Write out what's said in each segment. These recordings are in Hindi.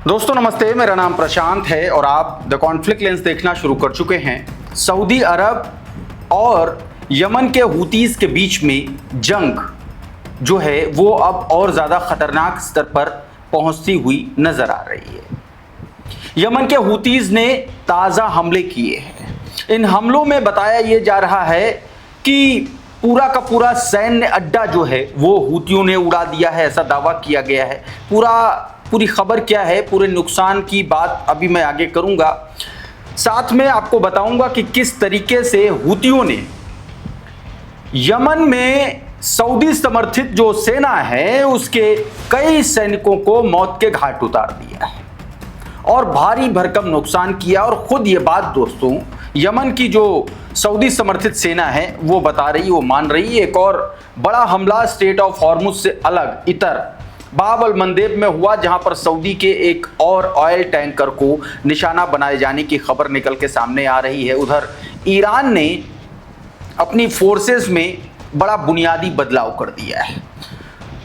दोस्तों नमस्ते, मेरा नाम प्रशांत है और आप द कॉन्फ्लिक्ट लेंस देखना शुरू कर चुके हैं। सऊदी अरब और यमन के हुतीज के बीच में जंग जो है वो अब और ज़्यादा खतरनाक स्तर पर पहुंचती हुई नजर आ रही है। यमन के हुतीज ने ताज़ा हमले किए हैं। इन हमलों में बताया ये जा रहा है कि पूरा का पूरा सैन्य अड्डा जो है वो हुतियों ने उड़ा दिया है, ऐसा दावा किया गया है। पूरी खबर क्या है, पूरे नुकसान की बात अभी मैं आगे करूंगा। साथ में आपको बताऊंगा कि किस तरीके से हुतियों ने यमन में सऊदी समर्थित जो सेना है उसके कई सैनिकों को मौत के घाट उतार दिया है और भारी भरकम नुकसान किया। और खुद ये बात दोस्तों यमन की जो सऊदी समर्थित सेना है वो बता रही, वो मान रही। एक और बड़ा हमला स्टेट ऑफ हॉर्मुज से अलग इतर बाब अल मंदेब में हुआ, जहां पर सऊदी के एक और ऑयल टैंकर को निशाना बनाए जाने की खबर निकल के सामने आ रही है। उधर ईरान ने अपनी फोर्सेस में बड़ा बुनियादी बदलाव कर दिया है।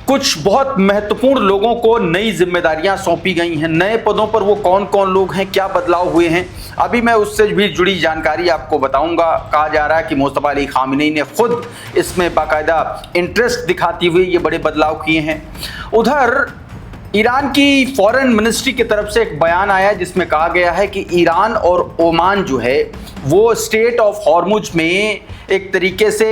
कुछ बहुत महत्वपूर्ण लोगों को नई जिम्मेदारियां सौंपी गई हैं। नए पदों पर वो कौन कौन लोग हैं, क्या बदलाव हुए हैं, अभी मैं उससे भी जुड़ी जानकारी आपको बताऊंगा। कहा जा रहा है कि मुस्तफा अली खामेनी ने खुद इसमें बाकायदा इंटरेस्ट दिखाते हुए ये बड़े बदलाव किए हैं। उधर ईरान की फॉरेन मिनिस्ट्री की तरफ से एक बयान आया जिसमें कहा गया है कि ईरान और ओमान जो है वो स्टेट ऑफ हॉर्मुज में एक तरीके से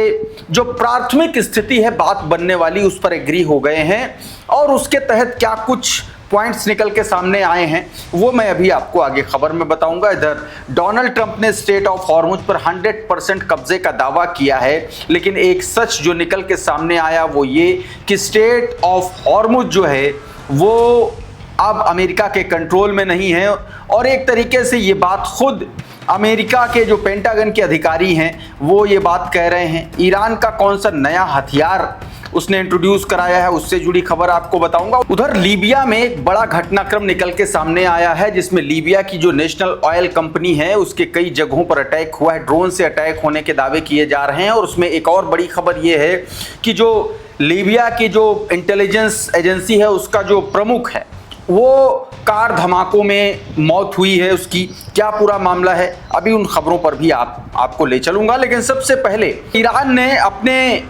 जो प्राथमिक स्थिति है बात बनने वाली उस पर एग्री हो गए हैं। और उसके तहत क्या कुछ पॉइंट्स निकल के सामने आए हैं वो मैं अभी आपको आगे खबर में बताऊंगा। इधर डोनाल्ड ट्रंप ने स्टेट ऑफ हॉर्मुज पर 100% कब्जे का दावा किया है, लेकिन एक सच जो निकल के सामने आया वो ये कि स्टेट ऑफ हॉर्मुज जो है वो अब अमेरिका के कंट्रोल में नहीं है। और एक तरीके से ये बात खुद अमेरिका के जो पेंटागन के अधिकारी हैं वो ये बात कह रहे हैं। ईरान का कौन सा नया हथियार उसने इंट्रोड्यूस कराया है उससे जुड़ी खबर आपको बताऊंगा। उधर लीबिया में एक बड़ा घटनाक्रम निकल के सामने आया है जिसमें लीबिया की जो नेशनल ऑयल कंपनी है उसके कई जगहों पर अटैक हुआ है। ड्रोन से अटैक होने के दावे किए जा रहे हैं। और उसमें एक और बड़ी खबर ये है कि जो लीबिया की जो इंटेलिजेंस एजेंसी है उसका जो प्रमुख है वो कार धमाकों में मौत हुई है उसकी। क्या पूरा मामला है अभी उन खबरों पर भी आपको ले चलूंगा। लेकिन सबसे पहले ईरान ने अपने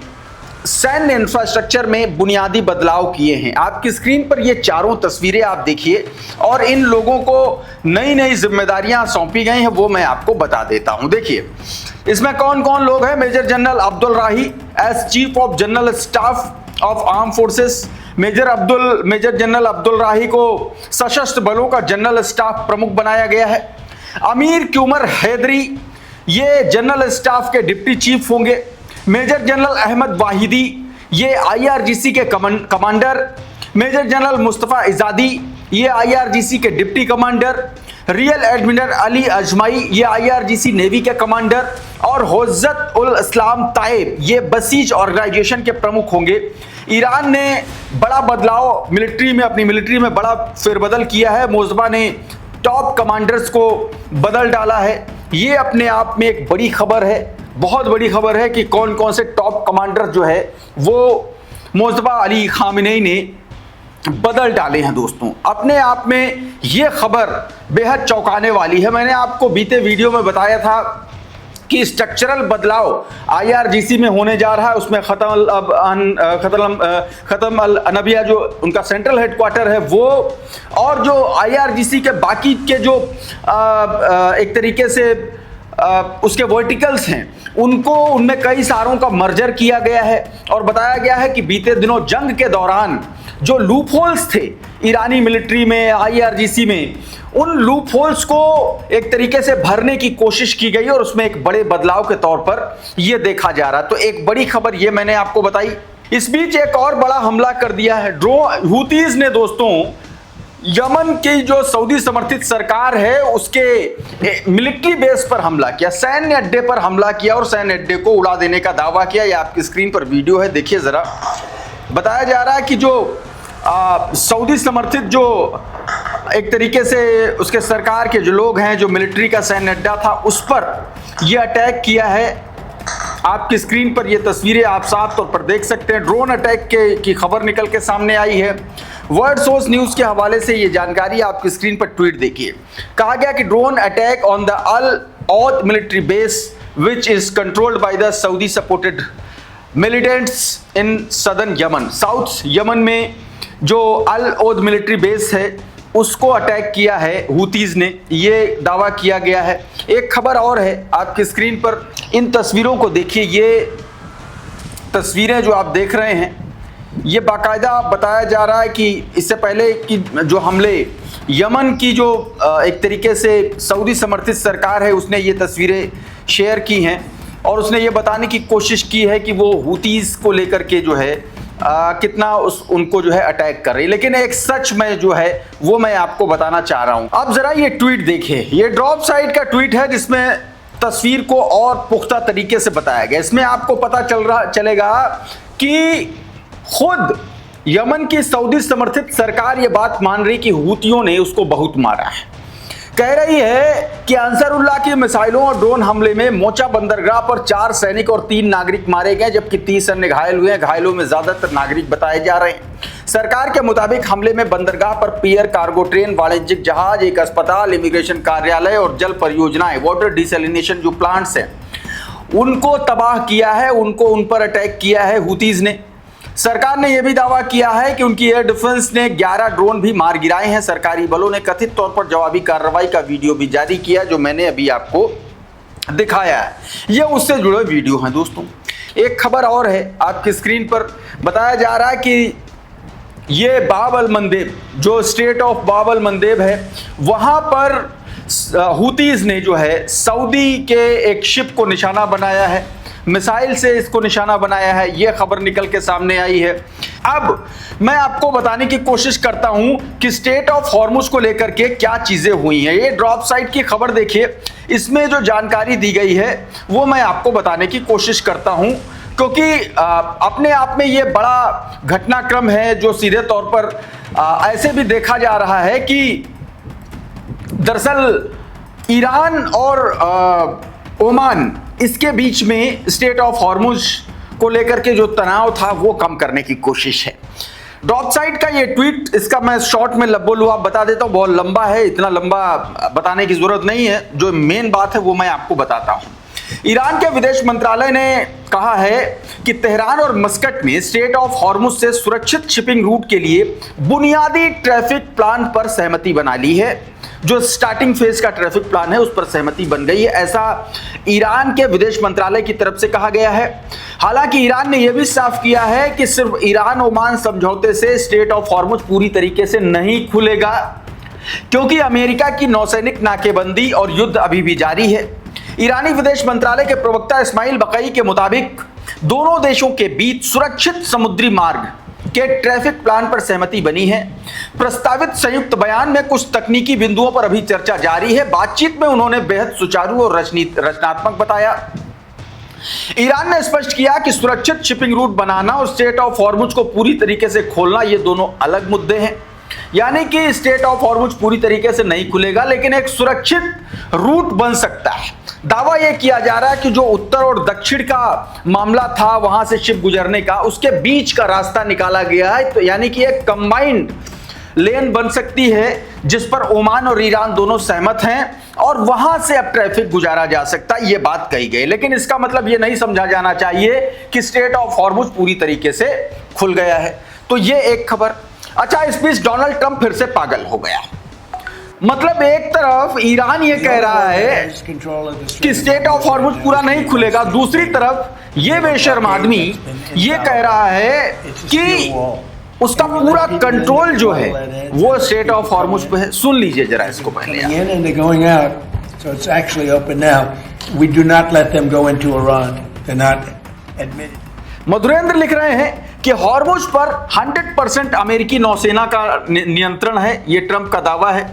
सैन्य इंफ्रास्ट्रक्चर में बुनियादी बदलाव किए हैं। आपकी स्क्रीन पर ये चारों तस्वीरें आप देखिए और इन लोगों को नई नई जिम्मेदारियां सौंपी गई हैं वो मैं आपको बता देता हूं। देखिए इसमें कौन कौन लोग हैं। Major general Abdul Rahi as chief of general staff of arm forces. Major general Abdul Rahi को सशस्त्र बलों का जनरल स्टाफ प्रमुख बनाया गया है। अमीर क्यूमर हैदरी ये जनरल स्टाफ के डिप्टी चीफ होंगे। मेजर जनरल अहमद वाहिदी ये आईआरजीसी के कमांडर। मेजर जनरल मुस्तफा इजादी ये आईआरजीसी के deputy commander. Real admiral Ali Azmaei ये आईआरजीसी नेवी के कमांडर। और होज्जत उल इस्लाम ताइब ये बसीज ऑर्गेनाइजेशन के प्रमुख होंगे। ईरान ने बड़ा बदलाव अपनी मिलिट्री में बड़ा फेरबदल किया है। मोज़बा ने टॉप कमांडर्स को बदल डाला है। ये अपने आप में एक बड़ी खबर है, बहुत बड़ी खबर है कि कौन कौन से टॉप कमांडर जो है वो मुस्तफा अली खामेनी ने बदल डाले हैं। दोस्तों अपने आप में ये खबर बेहद चौंकाने वाली है। मैंने आपको बीते वीडियो में बताया था कि स्ट्रक्चरल बदलाव आईआरजीसी में होने जा रहा है। उसमें खत्म अल अनबिया जो उनका सेंट्रल हेडक्वार्टर है वो और जो आईआरजीसी के बाकी के जो एक तरीके से उसके वर्टिकल्स हैं उनमें कई सारों का मर्जर किया गया है। और बताया गया है कि बीते दिनों जंग के दौरान जो लूप होल्स थे ईरानी मिलिट्री में आईआरजीसी में उन लूप होल्स को एक तरीके से भरने की कोशिश की गई और उसमें एक बड़े बदलाव के तौर पर यह देखा जा रहा। तो एक बड़ी खबर यह मैंने आपको बताई। इस बीच एक और बड़ा हमला कर दिया है हुतीज ने। दोस्तों यमन की जो सऊदी समर्थित सरकार है उसके मिलिट्री बेस पर हमला किया, सैन्य अड्डे पर हमला किया और सैन्य अड्डे को उड़ा देने का दावा किया। यह आपकी स्क्रीन पर वीडियो है, देखिए जरा। बताया जा रहा है कि जो सऊदी समर्थित जो एक तरीके से उसके सरकार के जो लोग हैं, जो मिलिट्री का सैन्य अड्डा था उस पर यह अटैक किया है आपकी स्क्रीन पर ये तस्वीरें आप साफ तौर पर देख सकते हैं। ड्रोन अटैक की खबर निकल के सामने आई है। वर्ल्ड सोर्स न्यूज के हवाले से ये जानकारी आपकी स्क्रीन पर ट्वीट देखिए। कहा गया कि drone attack on the al Anad military base which is controlled by the Saudi supported militants in southern Yemen. South Yemen में जो अल औद मिलिट्री बेस है उसको अटैक किया है हुतीज ने, ये दावा किया गया है। एक खबर और है आपकी स्क्रीन पर, इन तस्वीरों को देखिए। ये तस्वीरें जो आप देख रहे हैं ये बाकायदा बताया जा रहा है कि इससे पहले कि जो हमले यमन की जो एक तरीके से सऊदी समर्थित सरकार है उसने ये तस्वीरें शेयर की हैं और उसने ये बताने की कोशिश की है कि वो हुतीज को लेकर के जो है कितना उनको जो है अटैक कर रही है। लेकिन एक सच में जो है वो मैं आपको बताना चाह रहा हूं। अब जरा ये ट्वीट देखिए। ये ड्रॉप साइट का ट्वीट है जिसमें तस्वीर को और पुख्ता तरीके से बताया गया। इसमें आपको पता चलेगा कि खुद यमन की सऊदी समर्थित सरकार ये बात मान रही कि हूतियों ने उसको बहुत मारा है। कह रही है कि अंसारुल्लाह की मिसाइलों और ड्रोन हमले में मोचा बंदरगाह पर 4 सैनिक और 3 नागरिक मारे गए जबकि 30 अन्य घायल हुए हैं। घायलों में ज्यादातर नागरिक बताए जा रहे हैं। सरकार के मुताबिक हमले में बंदरगाह पर पियर, कार्गो ट्रेन, वाणिज्यिक जहाज, एक अस्पताल, इमिग्रेशन कार्यालय और जल परियोजनाएं, वाटर डिसैलिनेशन जो प्लांट्स हैं उनको तबाह किया है, उन पर अटैक किया है हुतीज ने। सरकार ने यह भी दावा किया है कि उनकी एयर डिफेंस ने 11 ड्रोन भी मार गिराए हैं। सरकारी बलों ने कथित तौर पर जवाबी कार्रवाई का वीडियो भी जारी किया जो मैंने अभी आपको दिखाया है। यह उससे जुड़े वीडियो हैं दोस्तों। एक खबर और है आपकी स्क्रीन पर, बताया जा रहा है कि ये बाब अल मंदेब जो स्टेट ऑफ बाब अल मंदेब है वहां पर हुतीज ने जो है सऊदी के एक शिप को निशाना बनाया है, मिसाइल से इसको निशाना बनाया है। यह खबर निकल के सामने आई है। अब मैं आपको बताने की कोशिश करता हूं कि स्टेट ऑफ हॉर्मुज को लेकर के क्या चीजें हुई हैं। ये ड्रॉप साइट की खबर देखिए, इसमें जो जानकारी दी गई है वो मैं आपको बताने की कोशिश करता हूं क्योंकि अपने आप में ये बड़ा घटनाक्रम है जो सीधे तौर पर ऐसे भी देखा जा रहा है कि दरअसल ईरान और ओमान इसके बीच में स्टेट ऑफ हॉर्मुज को लेकर के जो तनाव था वो कम करने की कोशिश है। ड्रॉप साइट का ये ट्वीट, इसका मैं शॉर्ट में बोलूँ आप बता देता हूँ, बहुत लंबा है, इतना लंबा बताने की जरूरत नहीं है। जो मेन बात है वो मैं आपको बताता हूँ। ईरान के विदेश मंत्रालय ने कहा है कि तेहरान और मस्कट में स्टेट ऑफ हॉर्मुज से सुरक्षित शिपिंग रूट के लिए बुनियादी ट्रैफिक प्लान पर सहमति बना ली है। जो स्टार्टिंग फेज का ट्रैफिक प्लान है उस पर सहमति बन गई है, ऐसा ईरान के विदेश मंत्रालय की तरफ से कहा गया है। हालांकि ईरान ने यह भी साफ किया है कि सिर्फ ईरान ओमान समझौते से स्टेट ऑफ हॉर्मुज पूरी तरीके से नहीं खुलेगा क्योंकि अमेरिका की नौसैनिक नाकेबंदी और युद्ध अभी भी जारी है। ईरानी विदेश मंत्रालय के प्रवक्ता इस्माइल बकई के मुताबिक दोनों देशों के बीच सुरक्षित समुद्री मार्ग के ट्रैफिक प्लान पर सहमति बनी है। प्रस्तावित संयुक्त बयान में कुछ तकनीकी बिंदुओं पर अभी चर्चा जारी है। बातचीत में उन्होंने बेहद सुचारू और रचनात्मक बताया। ईरान ने स्पष्ट किया कि सुरक्षित शिपिंग रूट बनाना और स्टेट ऑफ हॉर्मुज को पूरी तरीके से खोलना ये दोनों अलग मुद्दे हैं। यानी कि स्टेट ऑफ हॉर्मुज पूरी तरीके से नहीं खुलेगा लेकिन एक सुरक्षित रूट बन सकता है। दावा यह किया जा रहा है कि जो उत्तर और दक्षिण का मामला था वहां से शिप गुजरने का, उसके बीच का रास्ता निकाला गया है। तो यानी कि एक कंबाइंड लेन बन सकती है जिस पर ओमान और ईरान दोनों सहमत हैं और वहां से अब ट्रैफिक गुजारा जा सकता है, यह बात कही गई। लेकिन इसका मतलब यह नहीं समझा जाना चाहिए कि स्टेट ऑफ हॉर्मुज पूरी तरीके से खुल गया है। तो यह एक खबर। अच्छा, इस बीच डोनाल्ड ट्रंप फिर से पागल हो गया। मतलब एक तरफ ईरान ये कह रहा है कि स्टेट ऑफ हॉर्मुज पूरा नहीं खुलेगा, दूसरी तरफ ये बेशर्म आदमी ये कह रहा है कि उसका पूरा कंट्रोल जो है वो स्टेट ऑफ हॉर्मुज पे है। सुन लीजिए जरा इसको पहले। मधुरेंद्र लिख रहे हैं कि हॉर्मुज पर 100% अमेरिकी नौसेना का नियंत्रण है, यह ट्रंप का दावा है।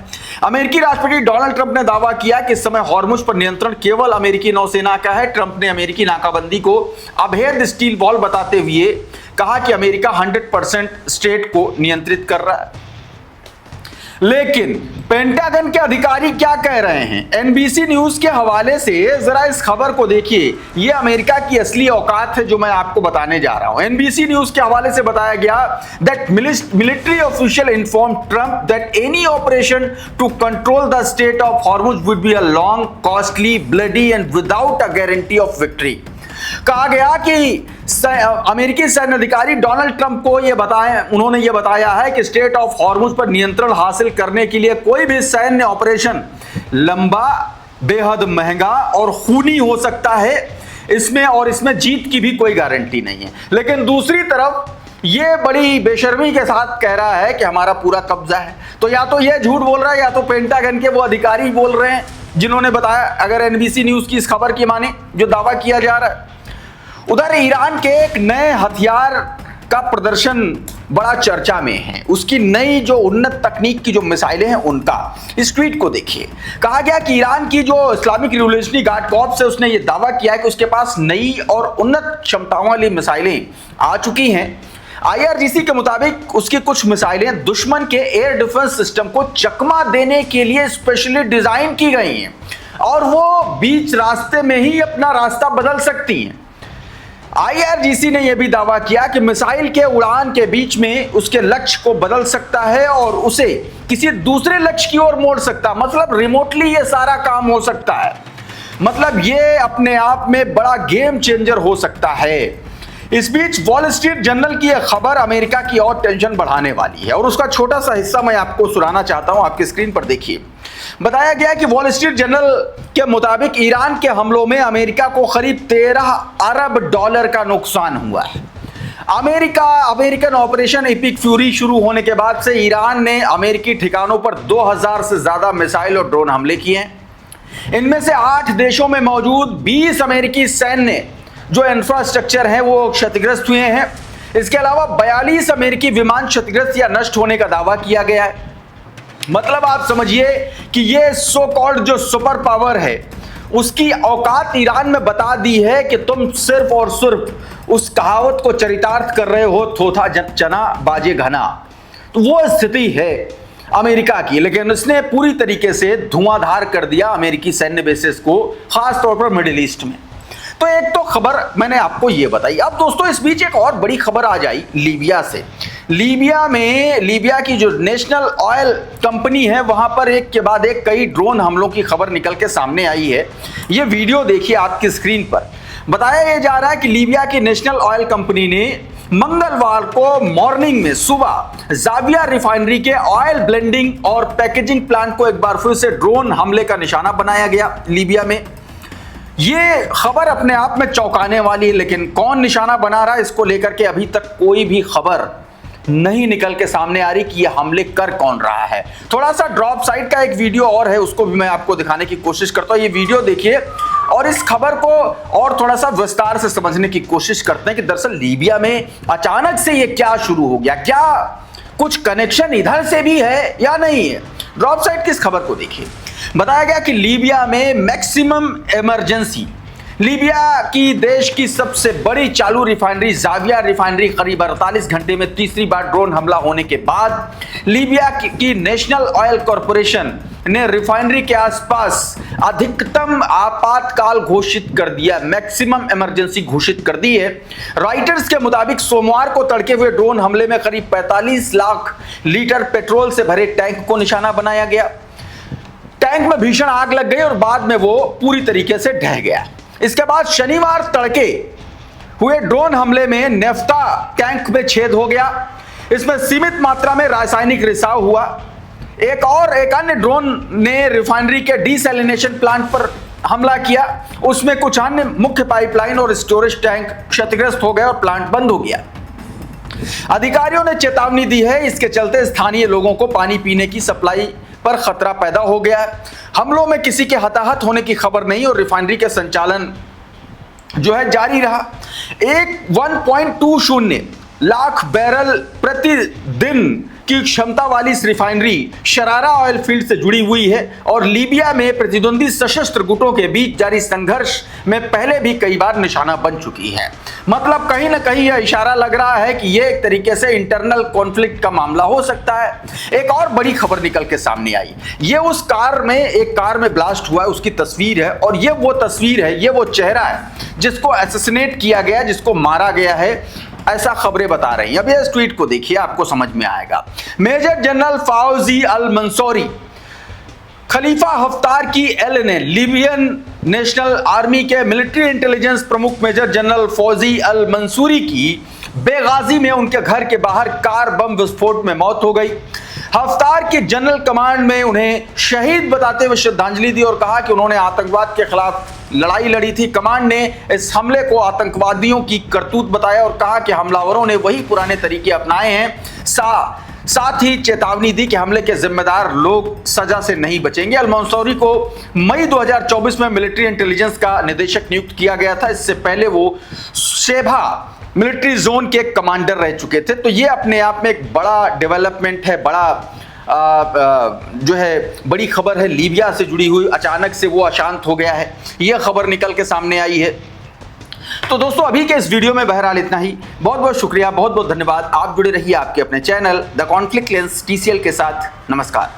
अमेरिकी राष्ट्रपति डोनाल्ड ट्रंप ने दावा किया कि इस समय हॉर्मुज पर नियंत्रण केवल अमेरिकी नौसेना का है। ट्रंप ने अमेरिकी नाकाबंदी को अभेद्य स्टील वॉल बताते हुए कहा कि अमेरिका 100% स्टेट को नियंत्रित कर रहा है। लेकिन पेंटागन के अधिकारी क्या कह रहे हैं, एनबीसी न्यूज के हवाले से जरा इस खबर को देखिए। ये अमेरिका की असली औकात है जो मैं आपको बताने जा रहा हूं। एनबीसी न्यूज के हवाले से बताया गया that military official inform Trump that any operation to control the state of Hormuz would be a long, costly, bloody and without a guarantee of victory. कहा गया कि अमेरिकी सैन्य अधिकारी डोनाल्ड ट्रंप को उन्होंने ये बताया है कि स्टेट ऑफ हॉर्मुज पर नियंत्रण हासिल करने के लिए कोई भी सैन्य ऑपरेशन लंबा, बेहद महंगा और खूनी हो सकता है। इसमें जीत की भी कोई गारंटी नहीं है। लेकिन दूसरी तरफ ये बड़ी बेशर्मी के साथ कह रहा है कि हमारा पूरा कब्जा है। तो या तो ये झूठ बोल रहा है या तो पेंटागन के वो अधिकारी बोल रहे हैं जिन्होंने बताया, अगर एनबीसी न्यूज की इस खबर की माने जो दावा किया जा रहा है। उधर ईरान के एक नए हथियार का प्रदर्शन बड़ा चर्चा में है। उसकी नई जो उन्नत तकनीक की जो मिसाइलें हैं उनका इस ट्वीट को देखिए। कहा गया कि ईरान की जो इस्लामिक रिवोल्यूशनरी गार्ड कॉर्प्स है उसने ये दावा किया है कि उसके पास नई और उन्नत क्षमताओं वाली मिसाइलें आ चुकी हैं। आईआरजीसी के मुताबिक उसकी कुछ मिसाइलें दुश्मन के एयर डिफेंस सिस्टम को चकमा देने के लिए स्पेशली डिजाइन की गई हैं और वो बीच रास्ते में ही अपना रास्ता बदल सकती हैं। आईआरजीसी ने यह भी दावा किया कि मिसाइल के उड़ान के बीच में उसके लक्ष्य को बदल सकता है और उसे किसी दूसरे लक्ष्य की ओर मोड़ सकता है। मतलब रिमोटली ये सारा काम हो सकता है। मतलब ये अपने आप में बड़ा गेम चेंजर हो सकता है। इस बीच वॉल स्ट्रीट जर्नल की यह खबर अमेरिका की और टेंशन बढ़ाने वाली है और उसका छोटा सा हिस्सा मैं आपको सुनाना चाहता हूं। आपकी स्क्रीन पर देखिए। बताया गया कि वॉल स्ट्रीट जर्नल के मुताबिक ईरान के हमलों में अमेरिका को करीब 13 अरब डॉलर का नुकसान हुआ है। अमेरिकन ऑपरेशन एपिक फ्यूरी शुरू होने के बाद से ईरान ने अमेरिकी ठिकानों पर 2000 से ज्यादा मिसाइल और ड्रोन हमले किए हैं। इनमें से 8 देशों में मौजूद 20 अमेरिकी सैन्य जो इंफ्रास्ट्रक्चर है वो क्षतिग्रस्त हुए हैं। इसके अलावा 42 अमेरिकी विमान क्षतिग्रस्त या नष्ट होने का दावा किया गया है। मतलब आप समझिए कि ये सो कॉल्ड जो सुपर पावर है उसकी औकात ईरान में बता दी है कि तुम सिर्फ और सिर्फ उस कहावत को चरितार्थ कर रहे हो, थोथा चना बाजे घना। तो वो स्थिति है अमेरिका की। लेकिन उसने पूरी तरीके से धुआंधार कर दिया अमेरिकी सैन्य बेसेस को, खास तौर पर मिडिल ईस्ट में। तो एक तो खबर मैंने आपको ये बताई। अब दोस्तों इस बीच एक और बड़ी खबर आ जाई लीबिया से। लीबिया की जो नेशनल ऑयल कंपनी है वहां पर एक के बाद एक कई ड्रोन हमलों की खबर निकल के सामने आई है। ये वीडियो देखिए आपकी स्क्रीन पर। बताया यह जा रहा है कि लीबिया की नेशनल ऑयल कंपनी ने मंगलवार को मॉर्निंग में सुबह जाविया रिफाइनरी के ऑयल ब्लेंडिंग और पैकेजिंग प्लांट को एक बार फिर से ड्रोन हमले का निशाना बनाया गया लीबिया में। ये खबर अपने आप में चौंकाने वाली है, लेकिन कौन निशाना बना रहा है इसको लेकर के अभी तक कोई भी खबर नहीं निकल के सामने आ रही कि यह हमले कर कौन रहा है। थोड़ा सा ड्रॉप साइड का एक वीडियो और है, उसको भी मैं आपको दिखाने की कोशिश करता हूं। ये वीडियो देखिए और इस खबर को और थोड़ा सा विस्तार से समझने की कोशिश करते हैं कि दरअसल लीबिया में अचानक से ये क्या शुरू हो गया, क्या कुछ कनेक्शन इधर से भी है या नहीं है। ड्रॉप साइड की इस खबर को देखिए। बताया गया कि लीबिया में मैक्सिमम इमरजेंसी, लीबिया की देश की सबसे बड़ी चालू रिफाइनरी जाविया रिफाइनरी करीब 48 घंटे में तीसरी बार ड्रोन हमला होने के बाद लीबिया की नेशनल ऑयल कॉरपोरेशन ने रिफाइनरी के आसपास अधिकतम आपातकाल घोषित कर दिया, मैक्सिमम इमरजेंसी घोषित कर दी है। रॉयटर्स के मुताबिक सोमवार को तड़के हुए ड्रोन हमले में करीब 45 लाख लीटर पेट्रोल से भरे टैंक को निशाना बनाया गया। टैंक में भीषण आग लग गई और बाद में वो पूरी तरीके से ढह गया। इसके बाद शनिवार तड़के हुए ड्रोन हमले में नेफ्टा टैंक में छेद हो गया। इसमें सीमित मात्रा में रासायनिक रिसाव हुआ। एक अन्य ड्रोन ने रिफाइनरी के डीसैलिनेशन प्लांट पर हमला किया। उसमें कुछ अन्य मुख्य पाइपलाइन और स्टोरेज टैंक क्षतिग्रस्त हो गए और प्लांट बंद हो गया। अधिकारियों ने चेतावनी दी है, इसके चलते स्थानीय लोगों को पानी पीने की सप्लाई पर खतरा पैदा हो गया। हमलों में किसी के हताहत होने की खबर नहीं और रिफाइनरी के संचालन जो है जारी रहा। 1.20 लाख बैरल प्रतिदिन की क्षमता वाली इस रिफाइनरी शरारा ऑयल फील्ड से जुड़ी हुई है और लीबिया में प्रतिद्वंदी सशस्त्र गुटों के बीच जारी संघर्ष में पहले भी कई बार निशाना बन चुकी है। मतलब कहीं ना कहीं यह इशारा लग रहा है कि यह एक तरीके से इंटरनल कॉन्फ्लिक्ट का मामला हो सकता है। एक और बड़ी खबर निकल के सामने आई, ये उस एक कार में ब्लास्ट हुआ है उसकी तस्वीर है और ये वो तस्वीर है, ये वो चेहरा है जिसको असैसिनेट किया गया, जिसको मारा गया है, ऐसा खबरें बता रही हैं। अब इस ट्वीट को देखिए, आपको समझ में आएगा। मेजर जनरल फौजी अल मंसूरी खलीफा हफ्तार की एलएनए लीबियन नेशनल आर्मी के मिलिट्री इंटेलिजेंस प्रमुख मेजर जनरल फौजी अल मंसूरी की बेगाजी में उनके घर के बाहर कार बम विस्फोट में मौत हो गई। हफ्तार की जनरल कमांड में उन्हें शहीद बताते हुए श्रद्धांजलि दी और कहा कि उन्होंने आतंकवाद के खिलाफ लड़ाई लड़ी थी। कमांड ने इस हमले को आतंकवादियों की करतूत बताया और कहा कि हमलावरों ने वही पुराने तरीके अपनाए हैं। साथ ही चेतावनी दी कि हमले के जिम्मेदार लोग सजा से नहीं बचेंगे। अल मंसूरी को मई 2024 में मिलिट्री इंटेलिजेंस का निदेशक नियुक्त किया गया था। इससे पहले वो शेबा मिलिट्री जोन के कमांडर रह चुके थे। तो ये अपने आप में एक बड़ा डेवलपमेंट है, जो है बड़ी खबर है लीबिया से जुड़ी हुई। अचानक से वो अशांत हो गया है, यह खबर निकल के सामने आई है। तो दोस्तों अभी के इस वीडियो में बहरहाल इतना ही। बहुत बहुत शुक्रिया, बहुत बहुत धन्यवाद। आप जुड़े रहिए आपके अपने channel the conflict lens TCL के साथ। नमस्कार।